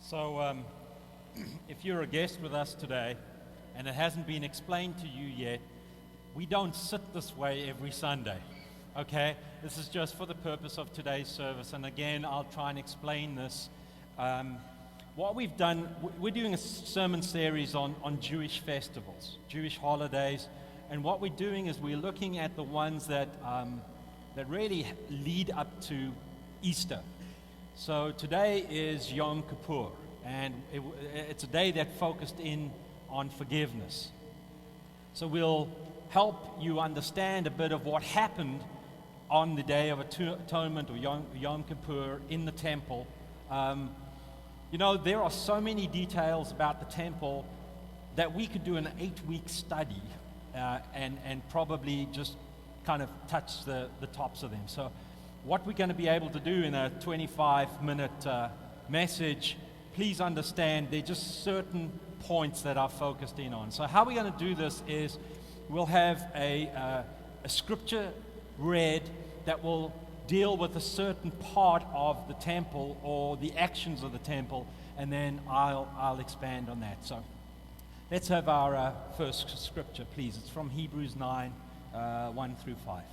So, if you're a guest with us today and it hasn't been explained to you yet, we don't sit this way every Sunday, okay? This is just for the purpose of today's service, and again, I'll try and explain this. What we've done, we're doing a sermon series on Jewish festivals, Jewish holidays, and what we're doing is we're looking at the ones that really lead up to Easter. So today is Yom Kippur, and it's a day that focused in on forgiveness. So we'll help you understand a bit of what happened on the Day of Atonement, or Yom Kippur, in the temple. There are so many details about the temple that we could do an 8-week study and probably just kind of touch the tops of them. So what we're going to be able to do in a 25-minute message, please understand there are just certain points that are focused in on. So how we're going to do this is we'll have a scripture read that will deal with a certain part of the temple or the actions of the temple, and then I'll expand on that. So let's have our first scripture, please. It's from Hebrews 9, 1 through 5.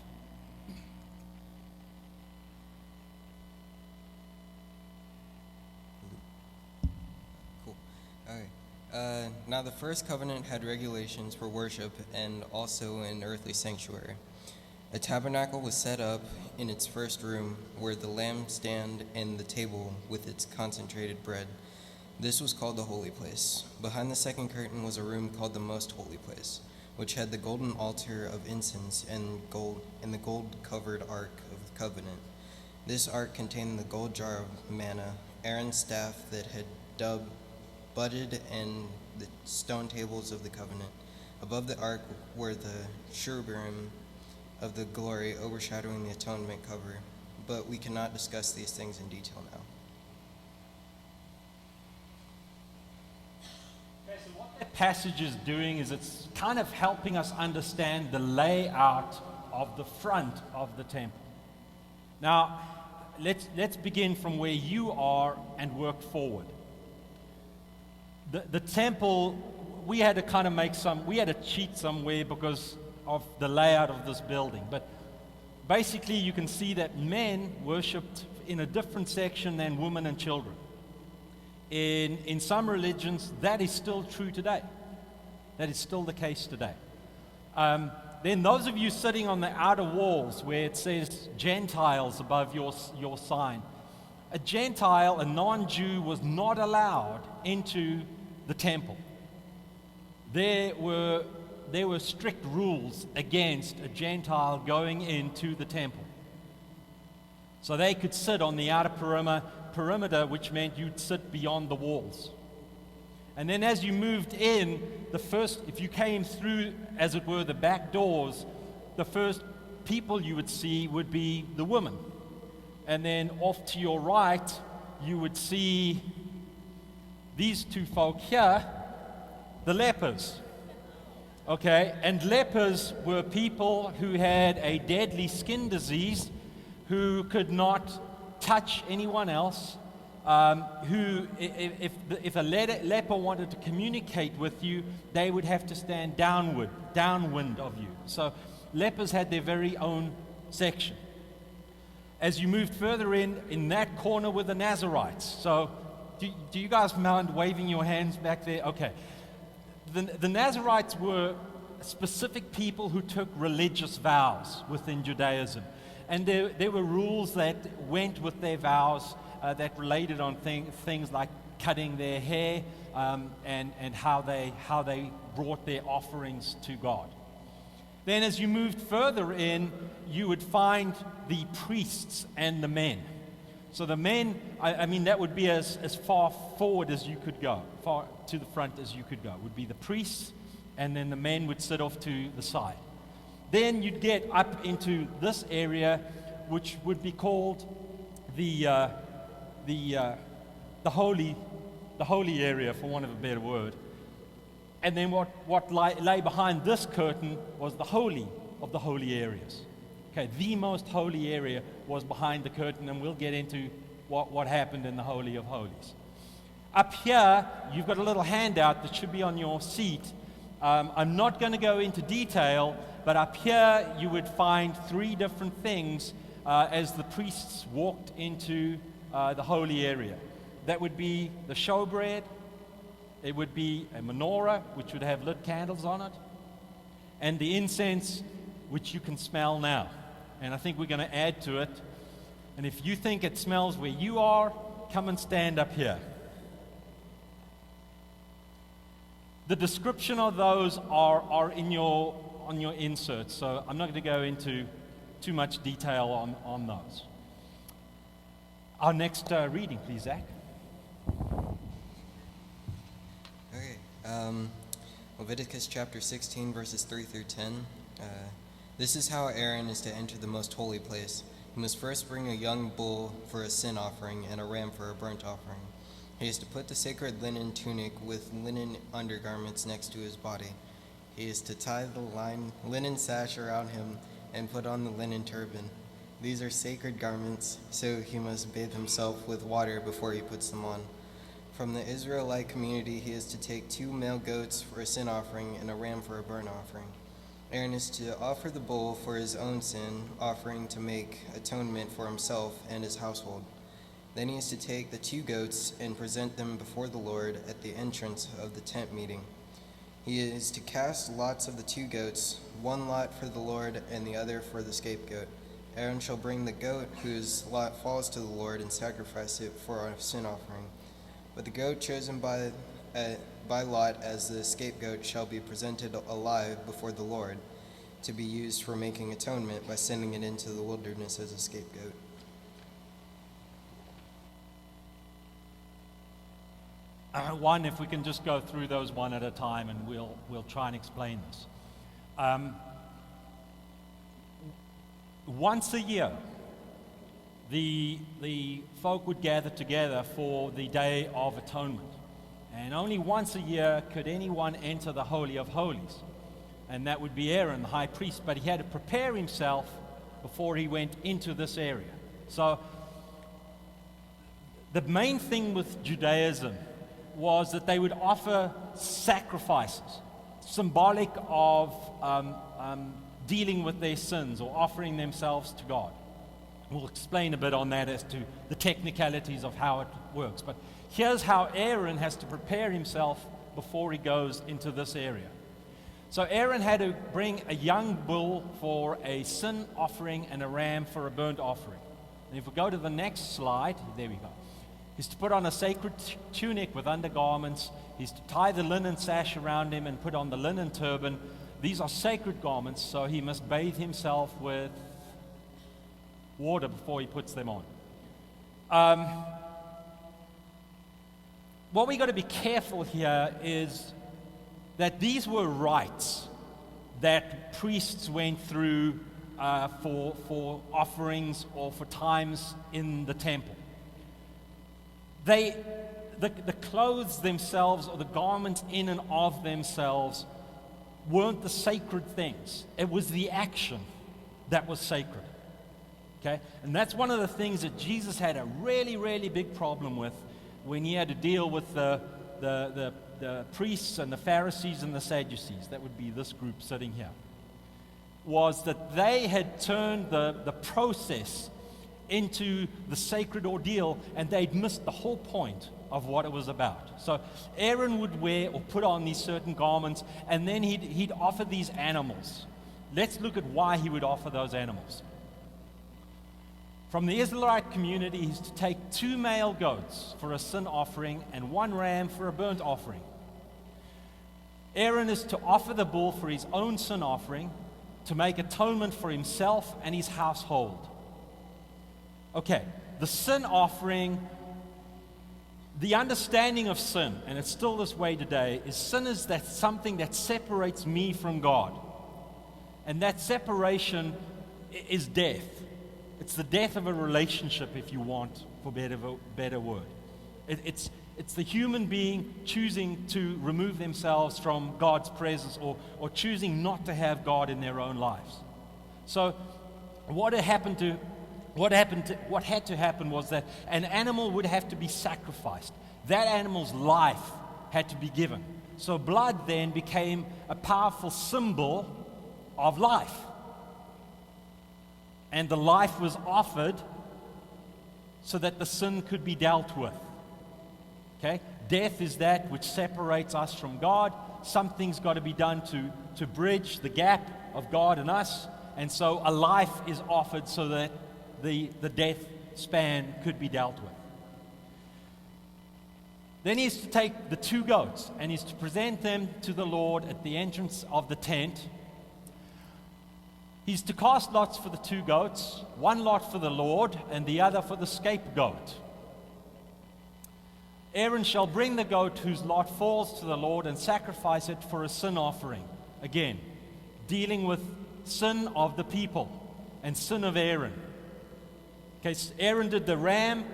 Now the first covenant had regulations for worship and also an earthly sanctuary. A tabernacle was set up in its first room, where the lampstand and the table with its concentrated bread. This was called the holy place. Behind the second curtain was a room called the most holy place, which had the golden altar of incense and the gold-covered ark of the covenant. This ark contained the gold jar of manna, Aaron's staff that had budded, and the stone tables of the covenant. Above the ark were the cherubim of the glory overshadowing the atonement cover, but we cannot discuss these things in detail now. Okay, so what that passage is doing is it's kind of helping us understand the layout of the front of the temple. Now, let's begin from where you are and work forward. The temple, we had to kind of we had to cheat somewhere because of the layout of this building. But basically you can see that men worshipped in a different section than women and children. In some religions, that is still true today. That is still the case today. Then those of you sitting on the outer walls where it says Gentiles above your sign, a Gentile, a non-Jew, was not allowed into the temple. There were strict rules against a Gentile going into the temple. So they could sit on the outer perimeter, which meant you'd sit beyond the walls. And then as you moved in, if you came through, as it were, the back doors, the first people you would see would be the women. And then off to your right, you would see these two folk here, the lepers. Okay, and lepers were people who had a deadly skin disease, who could not touch anyone else, who, if a leper wanted to communicate with you, they would have to stand downwind of you. So lepers had their very own section. As you moved further in that corner were the Nazarites. So do you guys mind waving your hands back there? Okay. The Nazarites were specific people who took religious vows within Judaism. And there were rules that went with their vows that related on things like cutting their hair and how they brought their offerings to God. Then as you moved further in, you would find the priests and the men. So the men, that would be as far forward as you could go, far to the front as you could go, would be the priests, and then the men would sit off to the side. Then you'd get up into this area, which would be called the holy area, for want of a better word. And then what lay behind this curtain was the holy of the holy areas. Okay, the most holy area was behind the curtain, and we'll get into what happened in the Holy of Holies. Up here, you've got a little handout that should be on your seat. I'm not going to go into detail, but up here you would find 3 different things as the priests walked into the holy area. That would be the showbread, it would be a menorah, which would have lit candles on it, and the incense, which you can smell now. And I think we're going to add to it. And if you think it smells where you are, come and stand up here. The description of those are on your inserts, so I'm not going to go into too much detail on those. Our next reading, please, Zach. Okay. Leviticus chapter 16, verses 3 through 10. This is how Aaron is to enter the most holy place. He must first bring a young bull for a sin offering and a ram for a burnt offering. He is to put the sacred linen tunic with linen undergarments next to his body. He is to tie the linen sash around him and put on the linen turban. These are sacred garments, so he must bathe himself with water before he puts them on. From the Israelite community, he is to take 2 male goats for a sin offering and a ram for a burnt offering. Aaron is to offer the bull for his own sin, offering to make atonement for himself and his household. Then he is to take the 2 goats and present them before the Lord at the entrance of the tent meeting. He is to cast lots of the 2 goats, 1 lot for the Lord and the other for the scapegoat. Aaron shall bring the goat whose lot falls to the Lord and sacrifice it for a sin offering. But the goat chosen by lot as the scapegoat shall be presented alive before the Lord, to be used for making atonement by sending it into the wilderness as a scapegoat. One, if we can just go through those one at a time, and we'll try and explain this. Once a year, the folk would gather together for the Day of Atonement. And only once a year could anyone enter the Holy of Holies. And that would be Aaron, the high priest. But he had to prepare himself before he went into this area. So the main thing with Judaism was that they would offer sacrifices, symbolic of dealing with their sins or offering themselves to God. We'll explain a bit on that as to the technicalities of how it works. But here's how Aaron has to prepare himself before he goes into this area. So Aaron had to bring a young bull for a sin offering and a ram for a burnt offering. And if we go to the next slide, there we go. He's to put on a sacred tunic with undergarments. He's to tie the linen sash around him and put on the linen turban. These are sacred garments, so he must bathe himself with water before he puts them on. What we got to be careful here is that these were rites that priests went through for offerings or for times in the temple. The clothes themselves or the garments in and of themselves weren't the sacred things. It was the action that was sacred. Okay? And that's one of the things that Jesus had a really, really big problem with when he had to deal with the priests and the Pharisees and the Sadducees. That would be this group sitting here. Was that they had turned the process into the sacred ordeal, and they'd missed the whole point of what it was about. So Aaron would wear or put on these certain garments, and then he'd offer these animals. Let's look at why he would offer those animals. From the Israelite community, he's to take 2 male goats for a sin offering and 1 ram for a burnt offering. Aaron is to offer the bull for his own sin offering, to make atonement for himself and his household. Okay, the sin offering, the understanding of sin, and it's still this way today, is sin is that something that separates me from God. And that separation is death. It's the death of a relationship, if you want, for better word. It's the human being choosing to remove themselves from God's presence or choosing not to have God in their own lives. So what had to happen was that an animal would have to be sacrificed. that animal's life had to be given. So blood then became a powerful symbol of life. And the life was offered so that the sin could be dealt with. Okay? Death is that which separates us from God. Something's got to be done to bridge the gap of God and us. And so a life is offered so that the death span could be dealt with. Then he's to take the 2 goats and he's to present them to the Lord at the entrance of the tent. He's to cast lots for the 2 goats, one lot for the Lord and the other for the scapegoat. Aaron shall bring the goat whose lot falls to the Lord and sacrifice it for a sin offering. Again, dealing with sin of the people and sin of Aaron. Okay, so Aaron did the ram.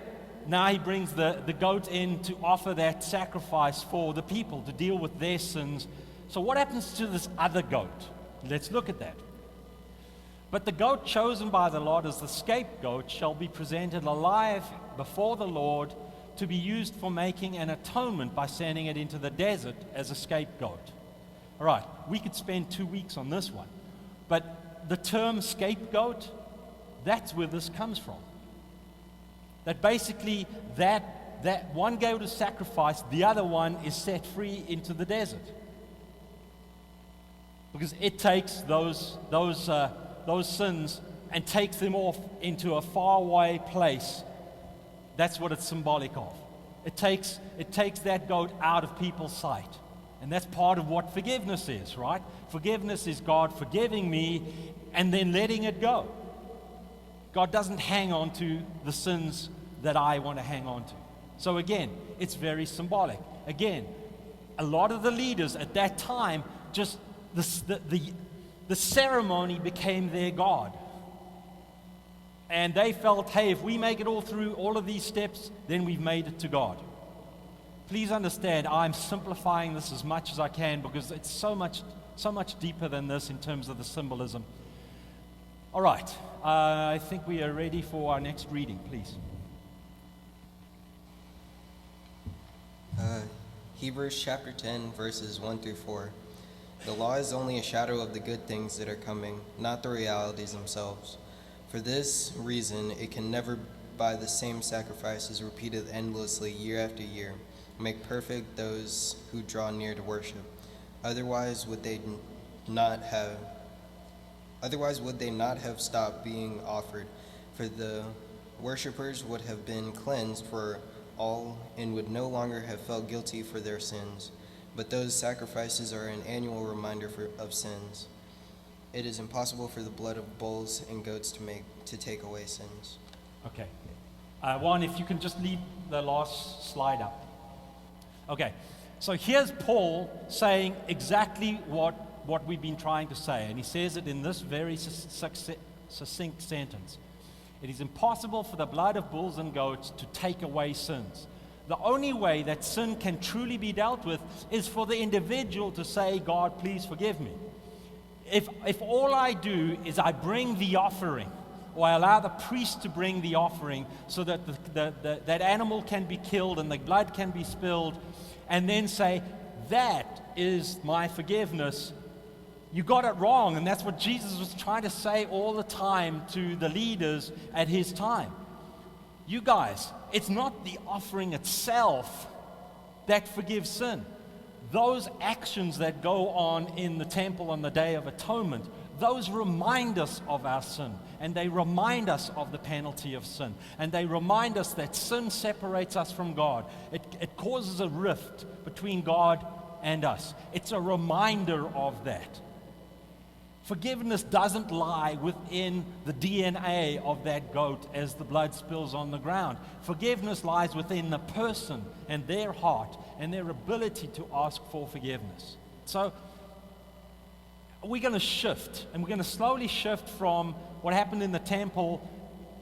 Now he brings the goat in to offer that sacrifice for the people, to deal with their sins. So what happens to this other goat? Let's look at that. But the goat chosen by the Lord as the scapegoat shall be presented alive before the Lord to be used for making an atonement by sending it into the desert as a scapegoat. All right, we could spend 2 weeks on this one. But the term scapegoat, that's where this comes from. That basically that one goat is sacrificed, the other one is set free into the desert. Because it takes those sins and takes them off into a faraway place. That's what it's symbolic of. It takes that goat out of people's sight. And that's part of what forgiveness is, right? Forgiveness is God forgiving me and then letting it go. God doesn't hang on to the sins that I want to hang on to. So again, it's very symbolic. Again, a lot of the leaders at that time, just the ceremony became their God. And they felt, hey, if we make it all through all of these steps, then we've made it to God. Please understand, I'm simplifying this as much as I can because it's so much deeper than this in terms of the symbolism. All right, I think we are ready for our next reading, please. Hebrews chapter 10, verses 1 through 4. The law is only a shadow of the good things that are coming, not the realities themselves. For this reason, it can never, by the same sacrifices repeated endlessly year after year, make perfect those who draw near to worship. Otherwise would they not have stopped being offered, for the worshippers would have been cleansed for all and would no longer have felt guilty for their sins. But those sacrifices are an annual reminder of sins. It is impossible for the blood of bulls and goats to take away sins. Okay. Juan, if you can just leave the last slide up. Okay. So here's Paul saying exactly what we've been trying to say. And he says it in this very succinct sentence. It is impossible for the blood of bulls and goats to take away sins. The only way that sin can truly be dealt with is for the individual to say, God, please forgive me. If all I do is I bring the offering, or I allow the priest to bring the offering so that that animal can be killed and the blood can be spilled, and then say, that is my forgiveness, you got it wrong. And that's what Jesus was trying to say all the time to the leaders at his time. You guys, it's not the offering itself that forgives sin. Those actions that go on in the temple on the Day of Atonement, those remind us of our sin, and they remind us of the penalty of sin, and they remind us that sin separates us from God. It causes a rift between God and us. It's a reminder of that. Forgiveness doesn't lie within the DNA of that goat as the blood spills on the ground. Forgiveness lies within the person and their heart and their ability to ask for forgiveness. So we're going to shift, and we're going to slowly shift from what happened in the temple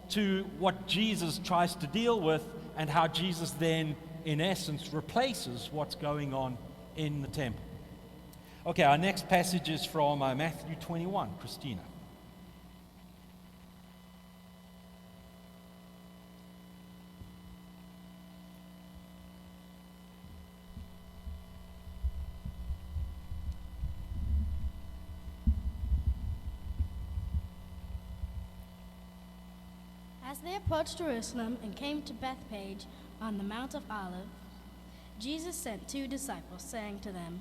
to what Jesus tries to deal with, and how Jesus then, in essence, replaces what's going on in the temple. Okay, our next passage is from Matthew 21. Christina. As they approached Jerusalem and came to Bethphage on the Mount of Olives, Jesus sent 2 disciples, saying to them,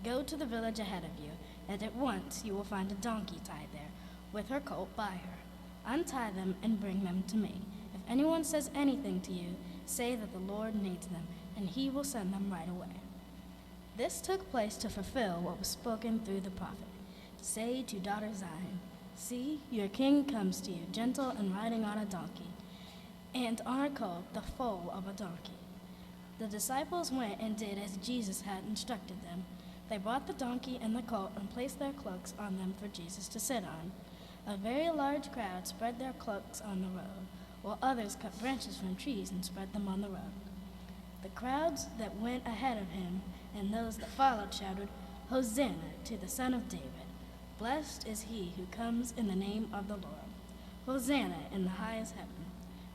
"Go to the village ahead of you, and at once you will find a donkey tied there, with her colt by her. Untie them and bring them to me. If anyone says anything to you, say that the Lord needs them, and he will send them right away." This took place to fulfill what was spoken through the prophet. "Say to daughter Zion, see, your king comes to you, gentle and riding on a donkey, and on a colt, the foal of a donkey." The disciples went and did as Jesus had instructed them. They brought the donkey and the colt and placed their cloaks on them for Jesus to sit on. A very large crowd spread their cloaks on the road, while others cut branches from trees and spread them on the road. The crowds that went ahead of him and those that followed shouted, "Hosanna to the Son of David! Blessed is he who comes in the name of the Lord! Hosanna in the highest heaven!"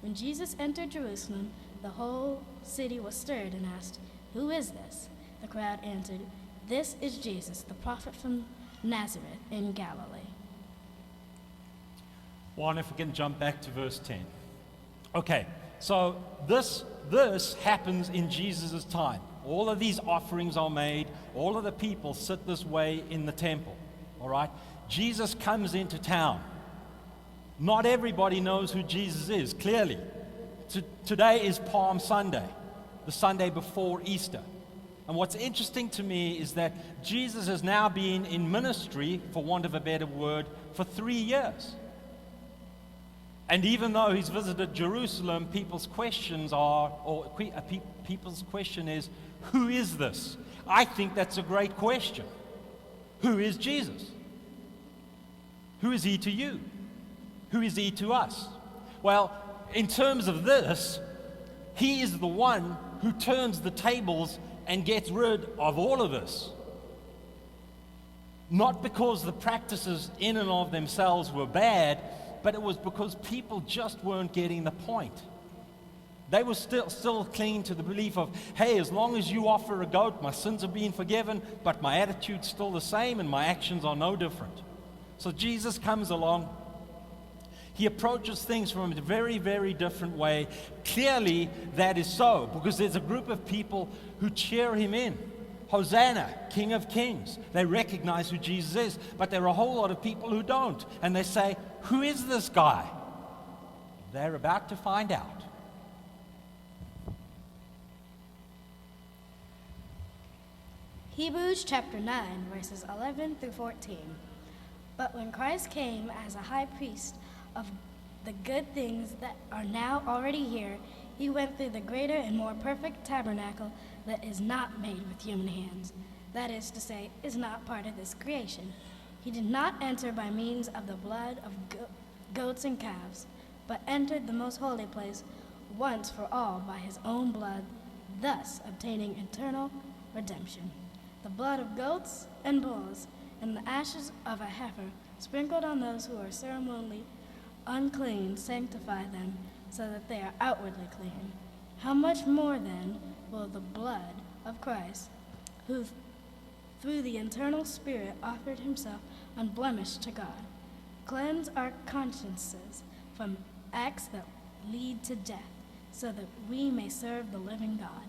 When Jesus entered Jerusalem, the whole city was stirred and asked, "Who is this?" The crowd answered, "This is Jesus, the prophet from Nazareth in Galilee." One, if we can jump back to verse 10. Okay, so this happens in Jesus' time. All of these offerings are made. All of the people sit this way in the temple. All right? Jesus comes into town. Not everybody knows who Jesus is, clearly. Today is Palm Sunday, the Sunday before Easter. And what's interesting to me is that Jesus has now been in ministry, for want of a better word, for 3 years. And even though he's visited Jerusalem, people's question is, who is this? I think that's a great question. Who is Jesus? Who is he to you? Who is he to us? Well, in terms of this, he is the one who turns the tables and gets rid of all of this. Not because the practices in and of themselves were bad, but it was because people just weren't getting the point. They were still clinging to the belief of, hey, as long as you offer a goat, my sins are being forgiven, but my attitude's still the same and my actions are no different. So Jesus comes along. He approaches things from a very, very different way. Clearly, that is so, because there's a group of people who cheer him in. Hosanna, King of Kings. They recognize who Jesus is, but there are a whole lot of people who don't. And they say, who is this guy? They're about to find out. Hebrews chapter 9, verses 11 through 14. But when Christ came as a high priest of the good things that are now already here, he went through the greater and more perfect tabernacle that is not made with human hands. That is to say, is not part of this creation. He did not enter by means of the blood of goats and calves, but entered the most holy place once for all by his own blood, thus obtaining eternal redemption. The blood of goats and bulls and the ashes of a heifer sprinkled on those who are ceremonially unclean sanctify them so that they are outwardly clean. How much more then will the blood of Christ, who through the eternal Spirit offered himself unblemished to God, cleanse our consciences from acts that lead to death, so that we may serve the living God?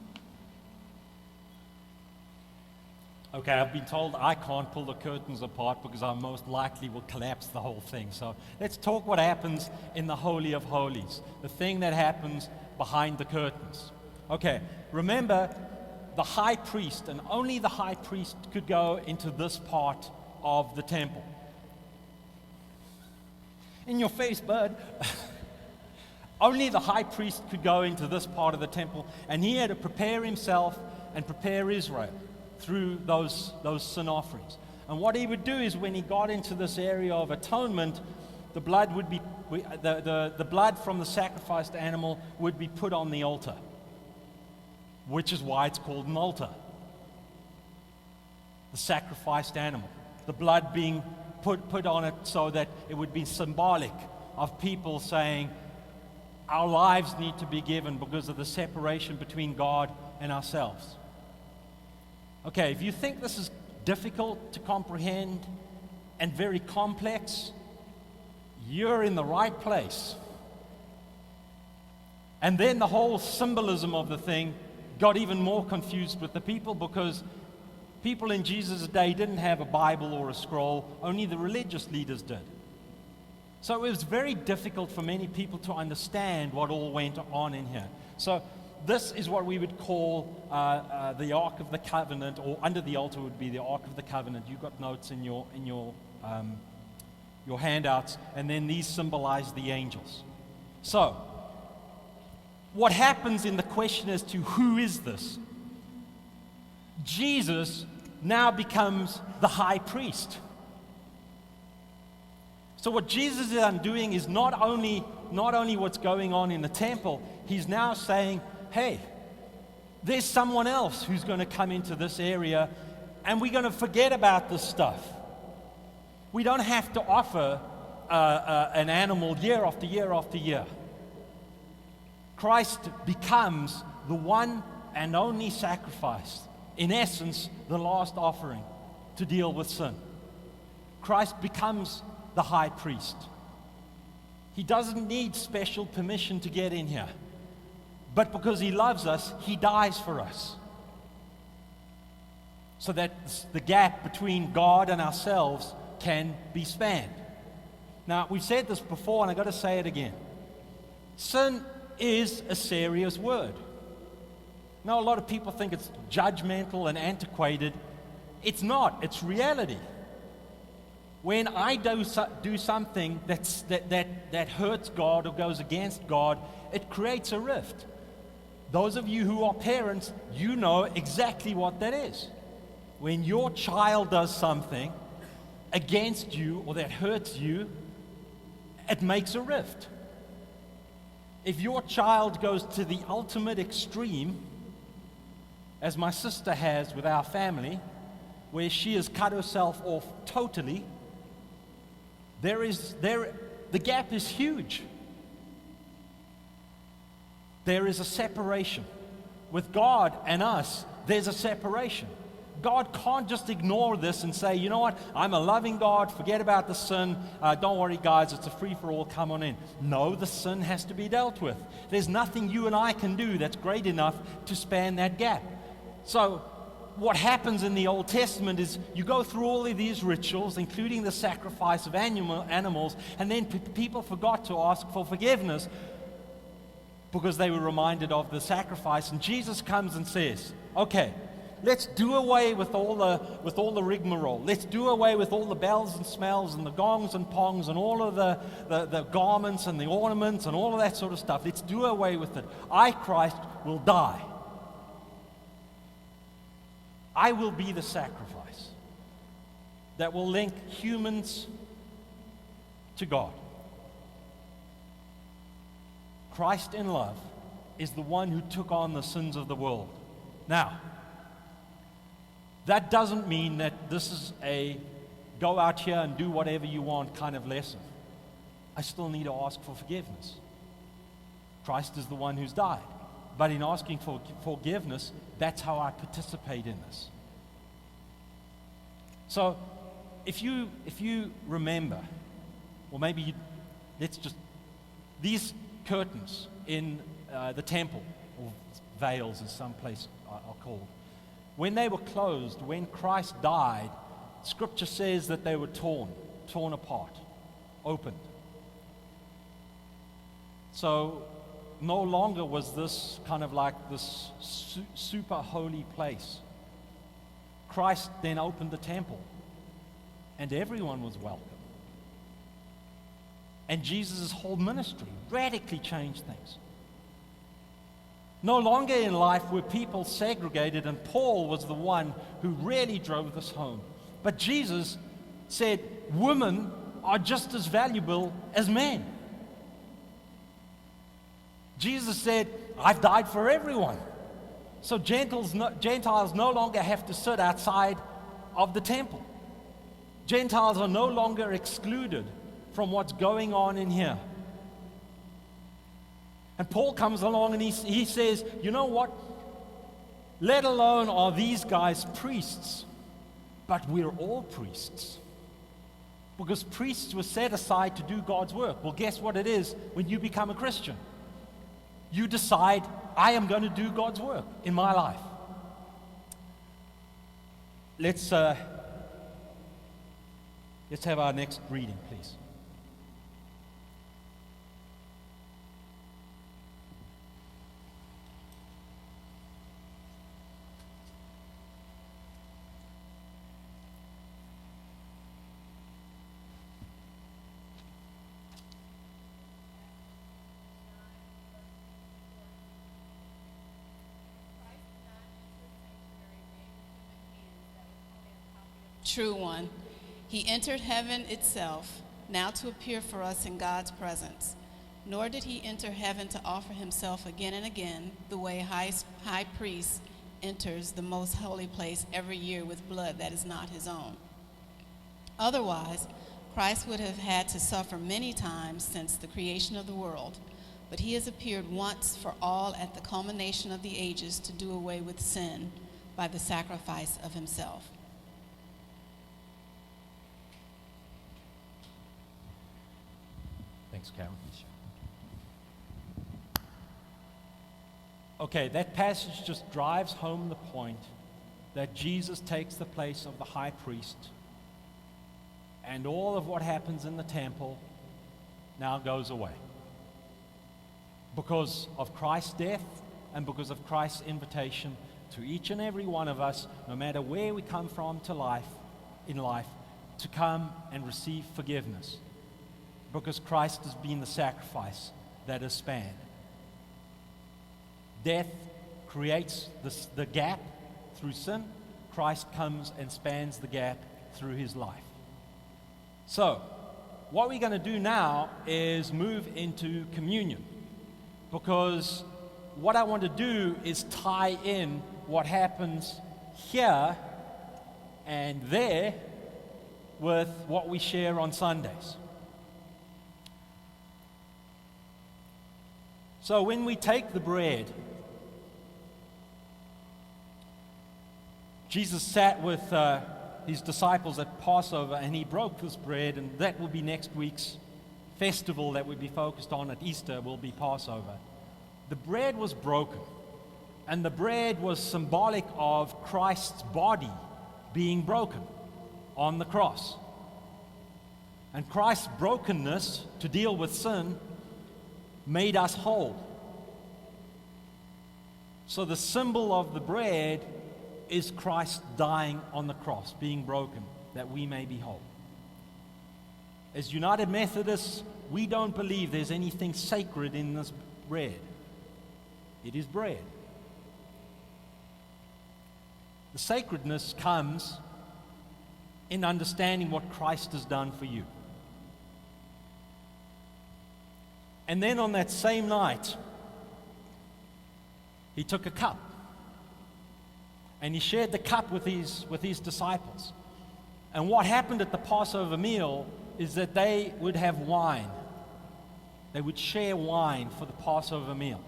Okay, I've been told I can't pull the curtains apart because I most likely will collapse the whole thing. So let's talk what happens in the Holy of Holies, the thing that happens behind the curtains. Okay, remember, the high priest, and only the high priest could go into this part of the temple. In your face, bud. Only the high priest could go into this part of the temple, and he had to prepare himself and prepare Israel through those sin offerings. And what he would do is, when he got into this area of atonement, the blood would be the blood from the sacrificed animal would be put on the altar, which is why it's called an altar. The sacrificed animal, the blood being put on it so that it would be symbolic of people saying, our lives need to be given because of the separation between God and ourselves. Okay, if you think this is difficult to comprehend and very complex, you're in the right place. And then the whole symbolism of the thing got even more confused with the people, because people in Jesus' day didn't have a Bible or a scroll, only the religious leaders did. So it was very difficult for many people to understand what all went on in here. So this is what we would call the Ark of the Covenant, or under the altar would be the Ark of the Covenant. You've got notes in your handouts, and then these symbolize the angels. So what happens in the question as to who is this? Jesus now becomes the high priest. So what Jesus is undoing is not only what's going on in the temple, he's now saying, hey, there's someone else who's going to come into this area, and we're going to forget about this stuff. We don't have to offer an animal year after year after year. Christ becomes the one and only sacrifice, in essence, the last offering to deal with sin. Christ becomes the high priest. He doesn't need special permission to get in here. But because he loves us, he dies for us. So that the gap between God and ourselves can be spanned. Now, we've said this before, and I've got to say it again. Sin is a serious word. Now, a lot of people think it's judgmental and antiquated. It's not. It's reality. When I do something that hurts God or goes against God, it creates a rift. Those of you who are parents, you know exactly what that is. When your child does something against you or that hurts you, it makes a rift. If your child goes to the ultimate extreme, as my sister has with our family, where she has cut herself off totally, the gap is huge. There is a separation. With God and us, there's a separation. God can't just ignore this and say, you know what, I'm a loving God, forget about the sin, don't worry guys, it's a free-for-all, come on in. No, the sin has to be dealt with. There's nothing you and I can do that's great enough to span that gap. So what happens in the Old Testament is you go through all of these rituals, including the sacrifice of animals, and then people forgot to ask for forgiveness because they were reminded of the sacrifice. And Jesus comes and says, okay, let's do away with all the rigmarole. Let's do away with all the bells and smells and the gongs and pongs and all of the garments and the ornaments and all of that sort of stuff. Let's do away with it. I, Christ, will die. I will be the sacrifice that will link humans to God. Christ in love is the one who took on the sins of the world. Now, that doesn't mean that this is a go out here and do whatever you want kind of lesson. I still need to ask for forgiveness. Christ is the one who's died. But in asking for forgiveness, that's how I participate in this. So, if you remember, or maybe these curtains in the temple, or veils as some place are called, when they were closed, when Christ died, Scripture says that they were torn apart, opened. So, no longer was this kind of like this super holy place. Christ then opened the temple, and everyone was welcome. And Jesus' whole ministry radically changed things. No longer in life were people segregated, and Paul was the one who really drove this home. But Jesus said, women are just as valuable as men. Jesus said, I've died for everyone. So Gentiles no longer have to sit outside of the temple. Gentiles are no longer excluded from what's going on in here. And Paul comes along and he says, you know what? Let alone are these guys priests, but we're all priests. Because priests were set aside to do God's work. Well, guess what it is when you become a Christian? You decide, I am going to do God's work in my life. Let's have our next reading, please. True one. He entered heaven itself, now to appear for us in God's presence. Nor did he enter heaven to offer himself again and again, the way high priest enters the most holy place every year with blood that is not his own. Otherwise, Christ would have had to suffer many times since the creation of the world. But he has appeared once for all at the culmination of the ages to do away with sin by the sacrifice of himself. Thanks, Karen. Okay, that passage just drives home the point that Jesus takes the place of the high priest, and all of what happens in the temple now goes away. Because of Christ's death and because of Christ's invitation to each and every one of us, no matter where we come from in life, to come and receive forgiveness. Because Christ has been the sacrifice that has spanned. Death creates the gap through sin. Christ comes and spans the gap through his life. So, what we're going to do now is move into communion. Because what I want to do is tie in what happens here and there with what we share on Sundays. So when we take the bread, Jesus sat with his disciples at Passover and he broke this bread, and that will be next week's festival that we'll be focused on at Easter will be Passover. The bread was broken, and the bread was symbolic of Christ's body being broken on the cross. And Christ's brokenness to deal with sin made us whole. So the symbol of the bread is Christ dying on the cross, being broken, that we may be whole. As United Methodists, we don't believe there's anything sacred in this bread. It is bread. The sacredness comes in understanding what Christ has done for you. And then on that same night, he took a cup. And he shared the cup with his disciples. And what happened at the Passover meal is that they would have wine. They would share wine for the Passover meal.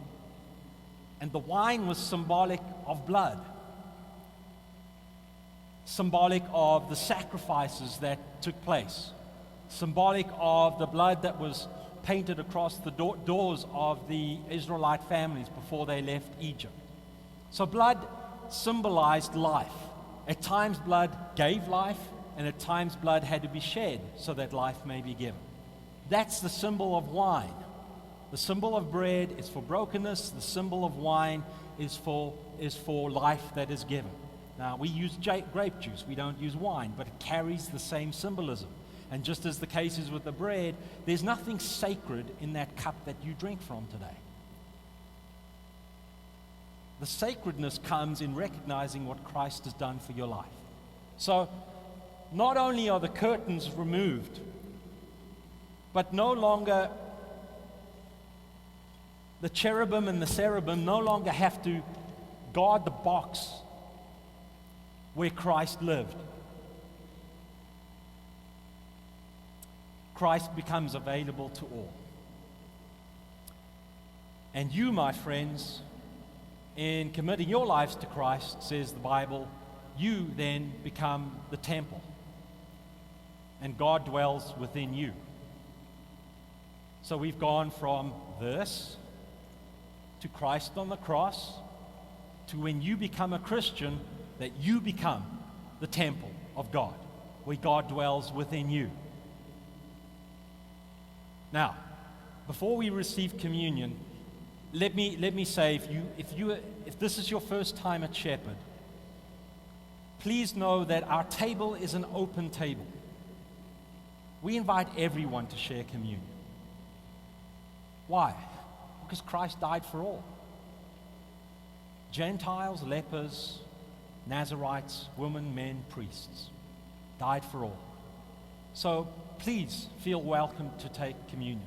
And the wine was symbolic of blood. Symbolic of the sacrifices that took place. Symbolic of the blood that was painted across the doors of the Israelite families before they left Egypt. So blood symbolized life. At times blood gave life, and at times blood had to be shed so that life may be given. That's the symbol of wine. The symbol of bread is for brokenness. The symbol of wine is for life that is given. Now, we use grape juice. We don't use wine, but it carries the same symbolism. And just as the case is with the bread, there's nothing sacred in that cup that you drink from today. The sacredness comes in recognizing what Christ has done for your life. So, not only are the curtains removed, but no longer the cherubim and the cherubim no longer have to guard the box where Christ lived. Christ becomes available to all. And you, my friends, in committing your lives to Christ, says the Bible, you then become the temple. And God dwells within you. So we've gone from this to Christ on the cross, to when you become a Christian, that you become the temple of God, where God dwells within you. Now, before we receive communion, let me say, if this is your first time at Shepherd, please know that our table is an open table. We invite everyone to share communion. Why? Because Christ died for all. Gentiles, lepers, Nazarites, women, men, priests, died for all. So please feel welcome to take communion.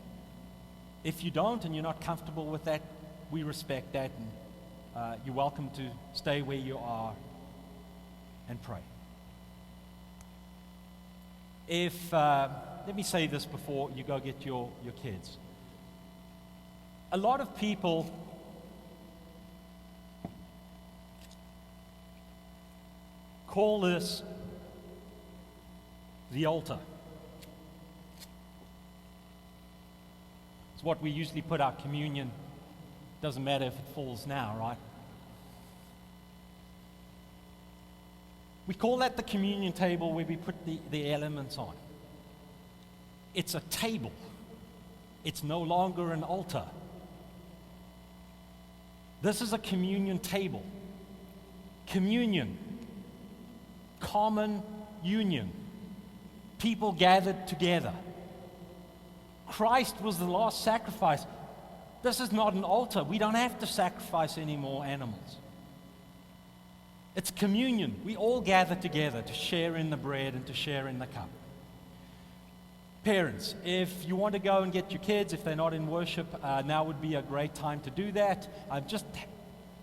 If you don't and you're not comfortable with that, we respect that, and you're welcome to stay where you are and pray. Let me say this before you go get your kids. A lot of people call this the altar. It's what we usually put our communion. Doesn't matter if it falls now, right? We call that the communion table, where we put the elements on. It's a table. It's no longer an altar. This is a communion table. Communion. Common union. People gathered together. Christ was the last sacrifice. This is not an altar. We don't have to sacrifice any more animals. It's communion. We all gather together to share in the bread and to share in the cup. Parents, if you want to go and get your kids, if they're not in worship, now would be a great time to do that. Just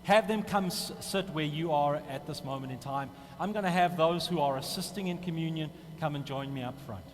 have them come sit where you are at this moment in time. I'm going to have those who are assisting in communion come and join me up front.